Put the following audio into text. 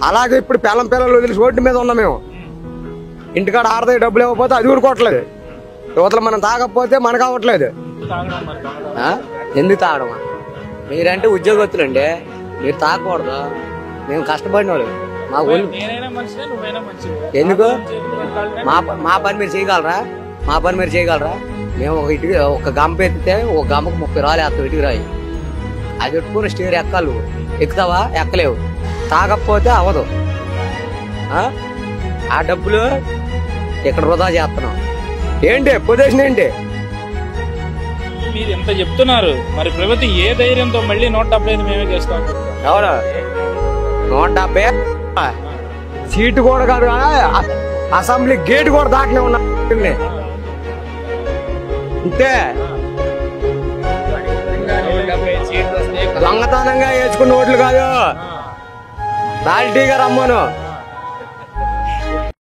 అలాగే ఇప్పుడు పిల్లలు వదిలేసి రోడ్డు మీద ఉన్నాం మేము. ఇంటికాడ ఆడతాయి డబ్బులు ఇవ్వకపోతే అది ఊరుకోవట్లేదు. యువతలు మనం తాగకపోతే మనకు అవ్వట్లేదు. ఎందుకు తాగడమా? మీరంటే ఉద్యోగస్తులండి, మీరు తాగకూడదు. మేము కష్టపడిన వాళ్ళు. మా ఊళ్ళు ఎందుకు మా పని మీరు చేయగలరా? మా పని మీరు చేయగలరా? మేము ఒక గంప ఎత్తితే ఒక గంపకు 30 రాళ్ళు వేస్తాం. ఇటుకు రాయి అది పెట్టుకుని స్టీర్ ఎక్కాలి. ఎక్కుతావా? ఎక్కలేవు. తాగకపోతే అవ్వదు. ఆ డబ్బులు ఇక్కడ వృధా చేస్తున్నాం. ఏంటి పొజిషన్ ఏంటి? మీరు ఎంత చెప్తున్నారు, మరి ప్రభుత్వం ఏ ధైర్యంతో మళ్ళీ 175 మేమే చేస్తాం? ఎవరు 170 సీటు కూడా కాదు, అసెంబ్లీ గేట్ కూడా దాటనే ఉన్నా. అంతే దొంగతనంగా వేసుకున్న ఓట్లు కాదు, క్వాలిటీగా రమ్మను.